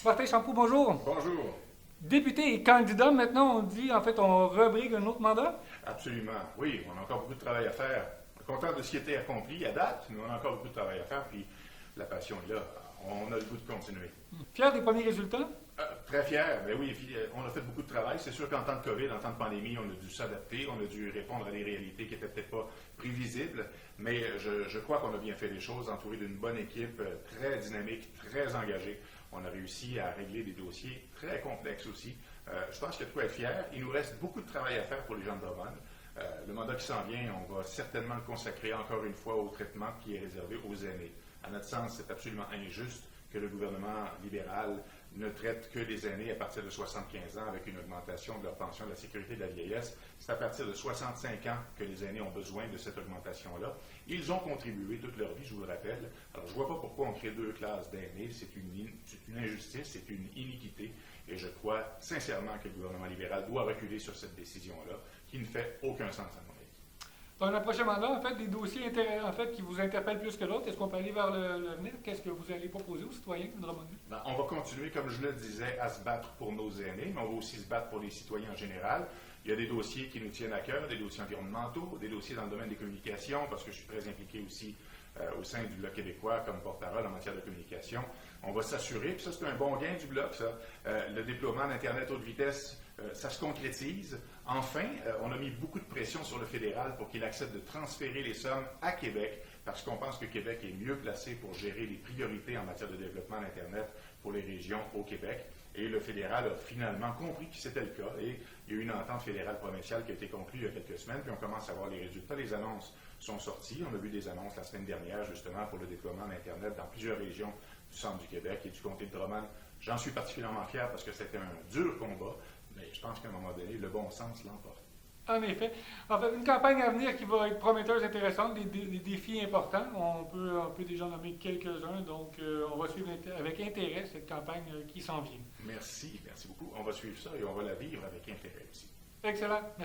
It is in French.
Martin Champoux, bonjour. Bonjour. Député et candidat, maintenant on dit, en fait, on rebrigue un autre mandat? Absolument. Oui, on a encore beaucoup de travail à faire. Content de ce qui a été accompli à date, mais on a encore beaucoup de travail à faire, puis la passion est là. On a le goût de continuer. Fier des premiers résultats? Très fier. Ben oui, on a fait beaucoup de travail. C'est sûr qu'en temps de COVID, en temps de pandémie, on a dû s'adapter, on a dû répondre à des réalités qui n'étaient peut-être pas prévisibles, mais je crois qu'on a bien fait les choses, entouré d'une bonne équipe, très dynamique, très engagée. On a réussi à régler des dossiers très complexes aussi. Je pense qu'il y a de quoi être fier. Il nous reste beaucoup de travail à faire pour les gens de Drummond. Le mandat qui s'en vient, on va certainement le consacrer encore une fois au traitement qui est réservé aux aînés. À notre sens, c'est absolument injuste que le gouvernement libéral ne traite que les aînés à partir de 75 ans avec une augmentation de leur pension de la sécurité de la vieillesse. C'est à partir de 65 ans que les aînés ont besoin de cette augmentation-là. Ils ont contribué toute leur vie, je vous le rappelle. Alors, je ne vois pas pourquoi on crée deux classes d'aînés. C'est une injustice, c'est une iniquité. Et je crois sincèrement que le gouvernement libéral doit reculer sur cette décision-là, qui ne fait aucun sens à mon avis. Dans le prochain mandat, en fait, des dossiers qui vous interpellent plus que l'autre, est-ce qu'on peut aller vers l'avenir? Qu'est-ce que vous allez proposer aux citoyens de Drummondville? Ben, on va continuer, comme je le disais, à se battre pour nos aînés, mais on va aussi se battre pour les citoyens en général. Il y a des dossiers qui nous tiennent à cœur, des dossiers environnementaux, des dossiers dans le domaine des communications, parce que je suis très impliqué aussi au sein du Bloc québécois comme porte-parole en matière de communication. On va s'assurer, puis ça c'est un bon gain du Bloc, ça, le déploiement d'Internet haute vitesse, ça se concrétise. Enfin, on a mis beaucoup de pression sur le fédéral pour qu'il accepte de transférer les sommes à Québec, parce qu'on pense que Québec est mieux placé pour gérer les priorités en matière de développement d'Internet pour les régions au Québec. Et le fédéral a finalement compris que c'était le cas. Et il y a eu une entente fédérale provinciale qui a été conclue il y a quelques semaines, puis on commence à voir les résultats. Les annonces sont sorties. On a vu des annonces la semaine dernière, justement, pour le déploiement d'Internet dans plusieurs régions du centre du Québec et du comté de Drummond. J'en suis particulièrement fier parce que c'était un dur combat, mais je pense qu'à un moment donné, le bon sens l'emporte. En effet. En fait, une campagne à venir qui va être prometteuse, intéressante, des défis importants. On peut déjà nommer quelques-uns, donc on va suivre avec intérêt cette campagne qui s'en vient. Merci beaucoup. On va suivre ça et on va la vivre avec intérêt aussi. Excellent. Merci.